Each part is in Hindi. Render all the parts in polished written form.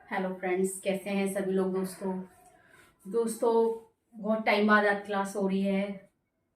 हेलो फ्रेंड्स, कैसे हैं सभी लोग। दोस्तों बहुत टाइम बाद आज क्लास हो रही है।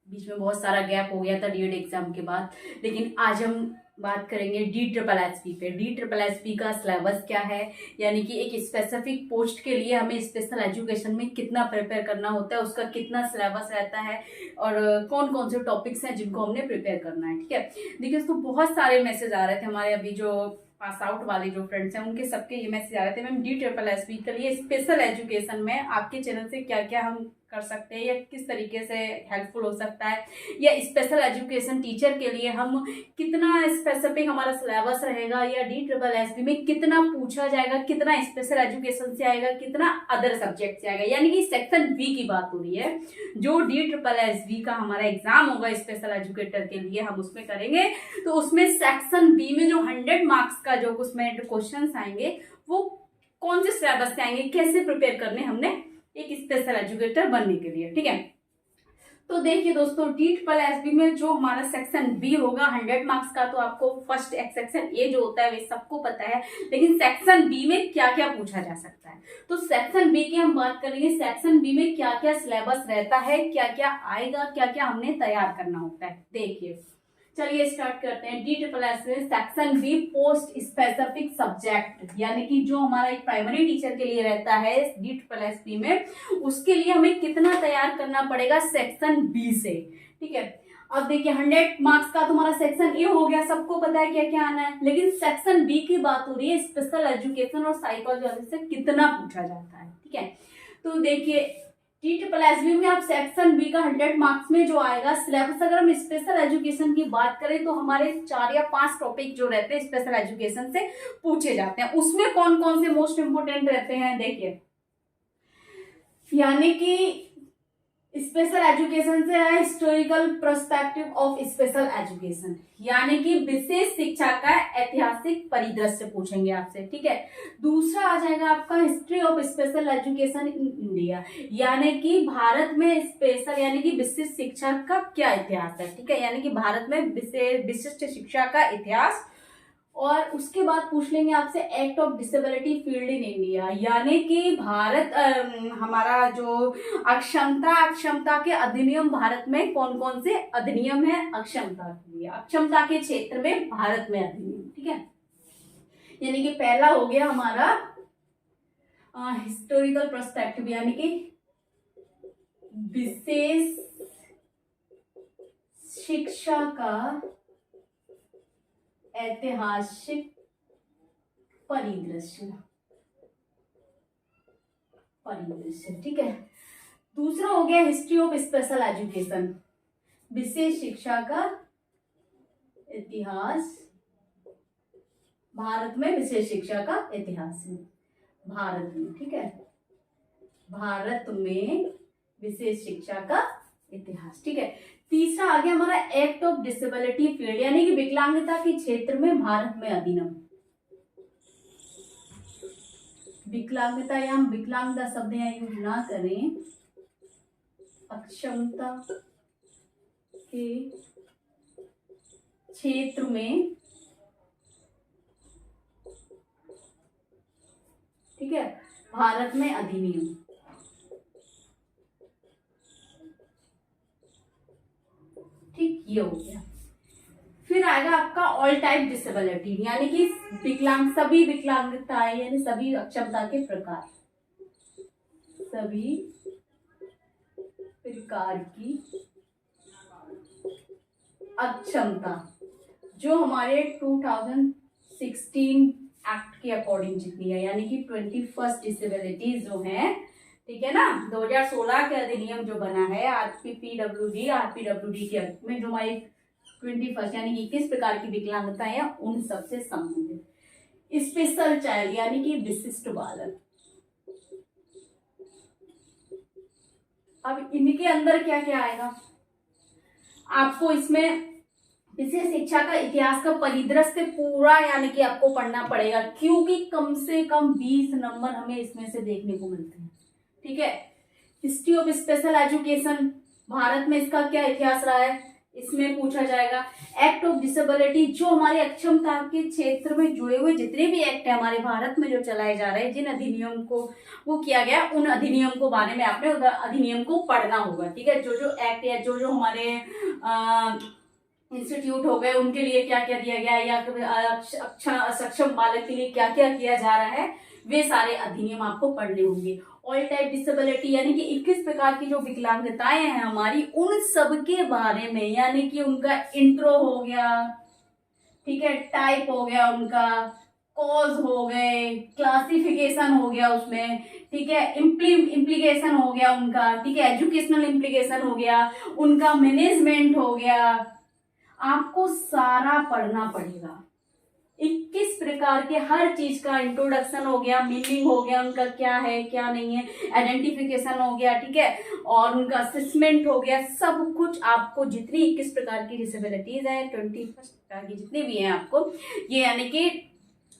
बीच में बहुत सारा गैप हो गया था डीएड एग्जाम के बाद। लेकिन आज हम बात करेंगे डी ट्रिपल एस पी पे। डी ट्रिपल एस पी का सिलेबस क्या है, यानी कि एक स्पेसिफिक पोस्ट के लिए हमें स्पेशल एजुकेशन में कितना प्रिपेयर करना होता है, उसका कितना सिलेबस रहता है और कौन कौन से टॉपिक्स हैं जिनको हमने प्रिपेयर करना है। ठीक है, देखिए दोस्तों, बहुत सारे मैसेज आ रहे थे हमारे अभी जो पास आउट वाले जो फ्रेंड्स हैं उनके सबके ये मैसेज आ रहे थे, ma'am D triple S P के लिए स्पेशल एजुकेशन में आपके चैनल से क्या क्या हम कर सकते हैं या किस तरीके से हेल्पफुल हो सकता है, या स्पेशल एजुकेशन टीचर के लिए हम कितना स्पेसिफिक हमारा सिलेबस रहेगा, या डी ट्रिपल एस पी में कितना पूछा जाएगा, कितना स्पेशल एजुकेशन से आएगा, कितना अदर सब्जेक्ट से आएगा। यानी कि सेक्शन बी की बात हो रही है। जो डी ट्रिपल एस बी का हमारा एग्जाम होगा स्पेशल एजुकेटर के लिए, हम उसमें करेंगे। तो उसमें सेक्शन बी में जो 100 मार्क्स का जो उसमें क्वेश्चन आएंगे वो कौन से सिलेबस से आएंगे, कैसे प्रिपेयर करने हमने एक स्पेशल एजुकेटर बनने के लिए। ठीक है, तो देखिए दोस्तों, डी ट्रिपल एस बी में जो हमारा सेक्शन बी होगा 100 मार्क्स का, तो आपको फर्स्ट सेक्शन ए जो होता है वे सबको पता है। लेकिन सेक्शन बी में क्या क्या पूछा जा सकता है, तो सेक्शन बी की हम बात करेंगे। सेक्शन बी में क्या क्या सिलेबस रहता है, क्या क्या आएगा, क्या क्या हमने तैयार करना होता है। देखिए, चलिए स्टार्ट करते हैं। डी ट्रिपल एस में section B post specific subject, यानी कि जो हमारा एक प्राइमरी टीचर के लिए रहता है डी ट्रिपल एस बी में, उसके लिए हमें कितना तैयार करना पड़ेगा सेक्शन बी से। ठीक है, अब देखिए 100 मार्क्स का तुम्हारा सेक्शन ए हो गया, सबको पता है क्या क्या आना है। लेकिन सेक्शन बी की बात हो रही है, स्पेशल एजुकेशन और साइकोलॉजी से कितना पूछा जाता है। ठीक है, तो देखिए डी ट्रिपल एस बी में आप सेक्शन बी का 100 मार्क्स में जो आएगा सिलेबस, अगर हम स्पेशल एजुकेशन की बात करें तो हमारे 4 या 5 टॉपिक जो रहते हैं स्पेशल एजुकेशन से पूछे जाते हैं। उसमें कौन कौन से मोस्ट इंपोर्टेंट रहते हैं, देखिए, यानी कि स्पेशल एजुकेशन से है historical perspective of special education, यानी कि विशेष शिक्षा का ऐतिहासिक परिदृश्य पूछेंगे आपसे। ठीक है, दूसरा आ जाएगा आपका history of special education in India, यानी कि भारत में स्पेशल यानी कि विशिष्ट शिक्षा का क्या इतिहास है। ठीक है, यानी कि भारत में विशिष्ट शिक्षा का इतिहास। और उसके बाद पूछ लेंगे आपसे act of disability field in India, यानी कि भारत हमारा जो अक्षमता के अधिनियम, भारत में कौन कौन से अधिनियम है अक्षमता के लिए, अक्षमता के क्षेत्र में भारत में अधिनियम। ठीक है, यानी कि पहला हो गया हमारा हिस्टोरिकल पर्सपेक्टिव, यानी कि विशेष शिक्षा का ऐतिहासिक परिदृश्य। ठीक है, दूसरा हो गया हिस्ट्री ऑफ स्पेशल एजुकेशन, विशेष शिक्षा का इतिहास, भारत में विशेष शिक्षा का इतिहास है भारत में। ठीक है, भारत में विशेष शिक्षा का इतिहास। ठीक है, तीसरा आ गया हमारा एक्ट ऑफ डिसेबिलिटी फील्ड, यानी कि विकलांगता के क्षेत्र में भारत में अधिनियम। विकलांगता या हम विकलांगता शब्द यहाँ यूज ना करें, अक्षमता के क्षेत्र में। ठीक है, भारत में अधिनियम। ठीक, ये हो गया। फिर आएगा आपका ऑल टाइप डिसेबिलिटी, यानी कि सभी विकलांगताएं, यानी सभी अक्षमता के प्रकार, सभी प्रकार की अक्षमता जो हमारे 2016 एक्ट के अकॉर्डिंग जितनी है, यानी कि 21 डिसेबिलिटीज जो है। ठीक है ना, 2016 के अधिनियम जो बना है आरपीडब्ल्यूडी के में जो हमारी 21 यानी 21 प्रकार की विकलांगताएं हैं उन सबसे संबंधित। स्पेशल चाइल्ड यानी कि विशिष्ट बालक। अब इनके अंदर क्या क्या आएगा, आपको इसमें विशेष शिक्षा का इतिहास का परिदृश्य पूरा यानी कि आपको पढ़ना पड़ेगा, क्योंकि कम से कम 20 नंबर हमें इसमें से देखने को मिलते हैं। ठीक है, history of special education, Bharat में इसका क्या इतिहास रहा है, इसमें पूछा जाएगा एक्ट ऑफ डिसेबिलिटी, जो हमारे अक्षमता के क्षेत्र में जुड़े हुए जितने भी एक्ट है हमारे भारत में जो चलाए जा रहे हैं, जिन अधिनियम को वो किया गया, उन अधिनियम को बारे में आपने अधिनियम को पढ़ना होगा। ठीक है, जो जो एक्ट या जो जो हमारे इंस्टीट्यूट हो गए उनके लिए क्या क्या दिया गया है, या सक्षम बालक के लिए क्या क्या किया जा रहा है, वे सारे अधिनियम आपको पढ़ने होंगे। ऑल टाइप डिसेबिलिटी यानी कि 21 प्रकार की जो विकलांगताएं हैं हमारी, उन सब के बारे में, यानी कि उनका इंट्रो हो गया, ठीक है, टाइप हो गया उनका, कॉज हो गए, क्लासिफिकेशन हो गया उसमें, ठीक है, इम्प्लीकेशन हो गया उनका, ठीक है, एजुकेशनल इम्प्लीकेशन हो गया उनका, मैनेजमेंट हो गया, आपको सारा पढ़ना पड़ेगा। 21 प्रकार के हर चीज का इंट्रोडक्शन हो गया, मीनिंग हो गया, उनका क्या है क्या नहीं है, आइडेंटिफिकेशन हो गया, ठीक है, और उनका असेसमेंट हो गया, सब कुछ आपको, जितनी 21 प्रकार की डिसेबिलिटीज है, 21 प्रकार की जितनी भी हैं आपको, ये यानी कि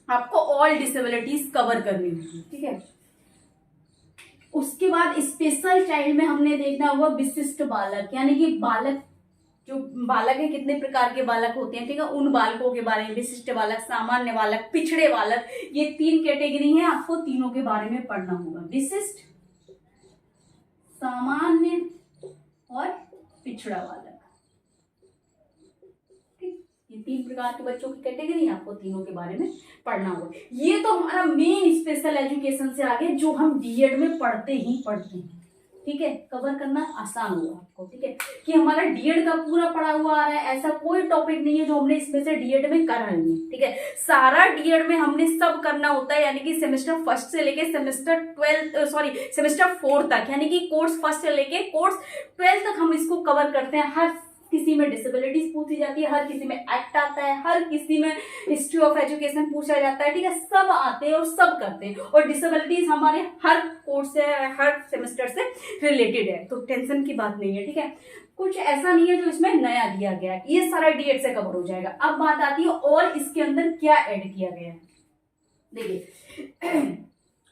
आपको ऑल डिसेबिलिटीज कवर करनी होगी। ठीक है, उसके बाद स्पेशल चाइल्ड में हमने देखना होगा विशिष्ट बालक, यानी कि बालक, जो बालक है, कितने प्रकार के बालक होते हैं, ठीक है, उन बालकों के बारे में, विशिष्ट बालक, सामान्य बालक, पिछड़े बालक, ये 3 कैटेगरी हैं, आपको तीनों के बारे में पढ़ना होगा, विशिष्ट, सामान्य और पिछड़ा बालक। ये 3 प्रकार के बच्चों की कैटेगरी, आपको तीनों के बारे में पढ़ना होगा। ये तो हमारा मेन स्पेशल एजुकेशन से आगे जो हम डीएड में पढ़ते ही पढ़ते हैं। ठीक है, कवर करना आसान होगा आपको। ठीक है, कि हमारा डीएड का पूरा पढ़ा हुआ आ रहा है, ऐसा कोई टॉपिक नहीं है जो हमने इसमें से डीएड में करा नहीं है। ठीक है, सारा डीएड में हमने सब करना होता है, यानी कि सेमेस्टर 1 से लेके सेमेस्टर 4 तक, यानी कि कोर्स 1 से लेके कोर्स 12 तक हम इसको कवर करते हैं। हर किसी में डिसेबिलिटीज पूछी जाती है, हर किसी में एक्ट आता है, हर किसी में हिस्ट्री ऑफ एजुकेशन पूछा जाता है। ठीक है, सब आते हैं और सब करते हैं, और डिसेबिलिटीज हमारे हर कोर्स से, हर सेमेस्टर से रिलेटेड है, तो टेंशन की बात नहीं है। ठीक है, कुछ ऐसा नहीं है जो इसमें नया दिया गया है, ये सारा डीएड से कवर हो जाएगा। अब बात आती है और इसके अंदर क्या ऐड किया गया है। देखिए,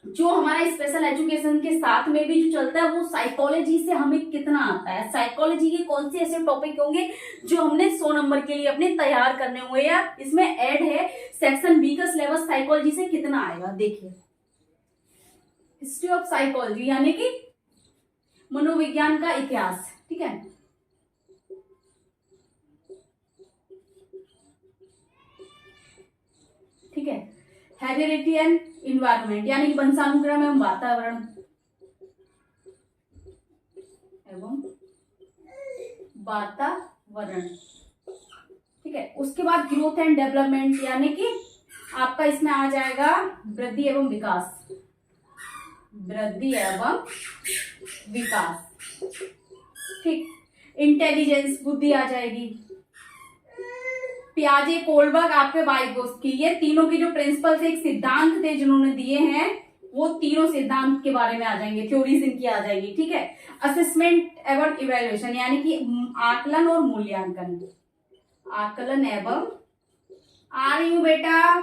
जो हमारा स्पेशल एजुकेशन के साथ में भी जो चलता है, वो साइकोलॉजी से हमें कितना आता है, साइकोलॉजी के कौन से ऐसे टॉपिक होंगे जो हमने 100 नंबर के लिए अपने तैयार करने हुए, या इसमें ऐड है सेक्शन बी का सिलेबस साइकोलॉजी से कितना आएगा। देखिए, हिस्ट्री ऑफ साइकोलॉजी यानी कि मनोविज्ञान का इतिहास। ठीक है, ठीक है, हेरिडिटी एंड इन्वायरमेंट यानी कि वंशानुक्रम एवं वातावरण ठीक है, उसके बाद ग्रोथ एंड डेवलपमेंट यानी कि आपका इसमें आ जाएगा वृद्धि एवं विकास, ठीक, इंटेलिजेंस बुद्धि आ जाएगी। पियाजे, कोलबर्ग, आपके वाइगोत्स्की, ये तीनों के जो प्रिंसिपल्स एक सिद्धांत थे जिन्होंने दिए हैं, वो तीनों सिद्धांत के बारे में आ जाएंगे, थ्योरीज इनकी आ जाएगी। ठीक है, असेसमेंट एवं इवैल्यूएशन यानी कि आकलन और मूल्यांकन, आकलन एवं आर यू बेटा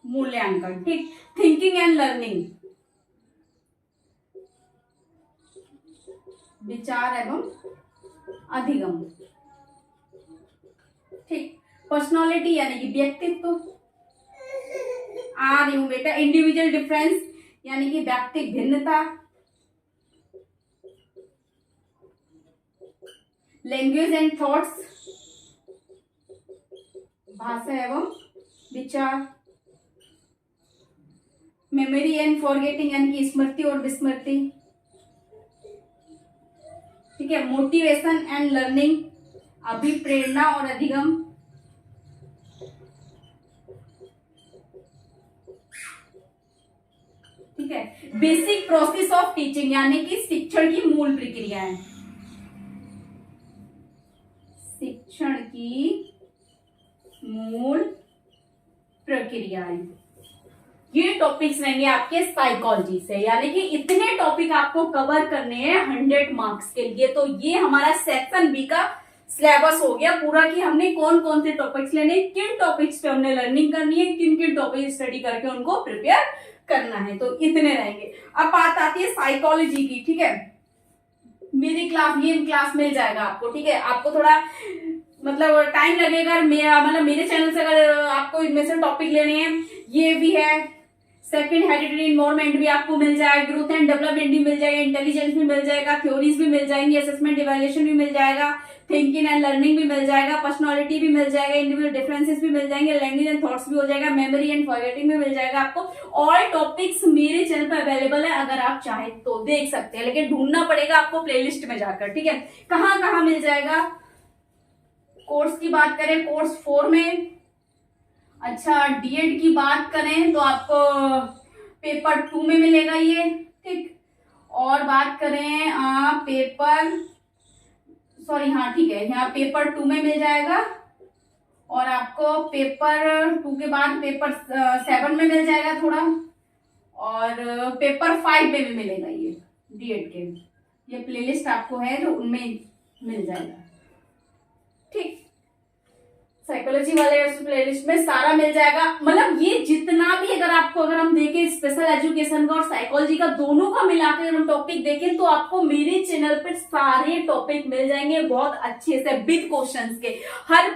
मूल्यांकन। ठीक, थिंकिंग एंड लर्निंग, विचार एवं अधिगम। ठीक, पर्सनालिटी यानी कि व्यक्तित्व, आर यू बेटा इंडिविजुअल डिफरेंस यानी कि व्यक्तिगत भिन्नता, लैंग्वेज एंड थॉट्स, भाषा एवं विचार, मेमोरी एंड फॉरगेटिंग यानी कि स्मृति और विस्मृति। ठीक है, मोटिवेशन एंड लर्निंग, अभिप्रेरणा और अधिगम, ठीक है, बेसिक प्रोसेस ऑफ टीचिंग यानी कि शिक्षण की मूल प्रक्रियाएं, शिक्षण की मूल प्रक्रियाएं, ये टॉपिक्स रहेंगे आपके साइकोलॉजी से, यानी कि इतने टॉपिक आपको कवर करने हैं 100 मार्क्स के लिए। तो ये हमारा सेक्शन बी का सिलेबस हो गया पूरा, कि हमने कौन कौन से टॉपिक्स लेने, किन टॉपिक्स पे हमने लर्निंग करनी है, किन किन टॉपिक स्टडी करके उनको प्रिपेयर करना है, तो इतने रहेंगे। अब बात आती है साइकोलॉजी की। ठीक है, मेरी क्लास, ये क्लास मिल जाएगा आपको, ठीक है। आपको थोड़ा मतलब टाइम लगेगा, मतलब मेरे चैनल से अगर आपको इनमें से टॉपिक लेने हैं, ये भी है। सेकंड हेरिडिटरी इन्वायरमेंट भी आपको मिल जाएगा, ग्रोथ एंड डेवलपमेंट भी मिल जाएगा, इंटेलिजेंस भी मिल जाएगा, थ्योरीज भी मिल जाएंगी, असेसमेंट इवैल्यूएशन भी मिल जाएगा, थिंकिंग एंड लर्निंग भी मिल जाएगा, पर्सनालिटी भी मिल जाएगा, इंडिविजुअल डिफरेंसेस भी मिल जाएंगे, लैंग्वेज एंड थॉट्स भी हो जाएगा, मेमोरी एंड फॉरगेटिंग भी मिल जाएगा आपको। ऑल टॉपिक्स मेरे चैनल पर अवेलेबल है, अगर आप चाहे तो देख सकते हैं, लेकिन ढूंढना पड़ेगा आपको प्लेलिस्ट में जाकर, ठीक है। कहाँ कहाँ मिल जाएगा? कोर्स की बात करें, कोर्स 4 में। अच्छा, डीएड की बात करें तो आपको पेपर 2 में मिलेगा ये, ठीक। और बात करें पेपर, सॉरी हाँ ठीक है, यहाँ पेपर 2 में मिल जाएगा, और आपको पेपर 2 के बाद पेपर 7 में मिल जाएगा थोड़ा, और पेपर 5 में भी मिलेगा ये डीएड के। ये प्लेलिस्ट आपको है जो उनमें मिल जाएगा, ठीक। साइकोलॉजी वाले प्लेलिस्ट में सारा मिल जाएगा, मतलब ये जितना भी अगर आपको, अगर हम देखें स्पेशल एजुकेशन का और साइकोलॉजी का दोनों का मिलाकर अगर हम टॉपिक देखें तो आपको मेरे चैनल पर सारे टॉपिक मिल जाएंगे बहुत अच्छे से विद क्वेश्चंस के। हर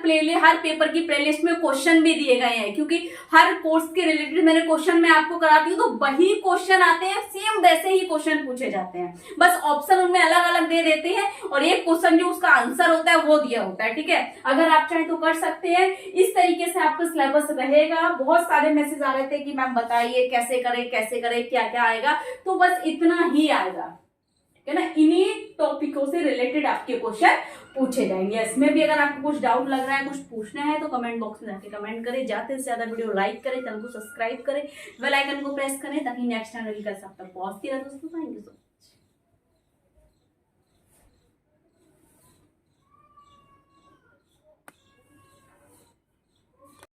पेपर की प्लेलिस्ट में क्वेश्चन भी दिए गए हैं, क्योंकि हर कोर्स के रिलेटेड मैंने क्वेश्चन मैं आपको कराती हूँ, तो वही क्वेश्चन आते हैं, सेम वैसे ही क्वेश्चन पूछे जाते हैं, बस ऑप्शन उनमें अलग अलग दे देते हैं, और एक क्वेश्चन जो उसका आंसर होता है वो दिया होता है, ठीक है। अगर आप चाहें तो कर सकते हैं, इस तरीके से आपका सिलेबस रहेगा। बहुत सारे मैसेज आ रहे थे कि मैम बताइए कैसे करें, क्या क्या आएगा, तो बस इतना ही आएगा, ठीक है ना। इन्हीं टॉपिकों से रिलेटेड आपके क्वेश्चन पूछे जाएंगे। इसमें भी अगर आपको कुछ डाउट लग रहा है, कुछ पूछना है, तो कमेंट बॉक्स में जाके कमेंट करें, ज्यादा से ज्यादा वीडियो लाइक करें, चैनल को सब्सक्राइब करें, बेल आइकन को प्रेस करें, ताकि नेक्स्ट टाइम का सब तक पहुंचती रहे दोस्तों। Thank you.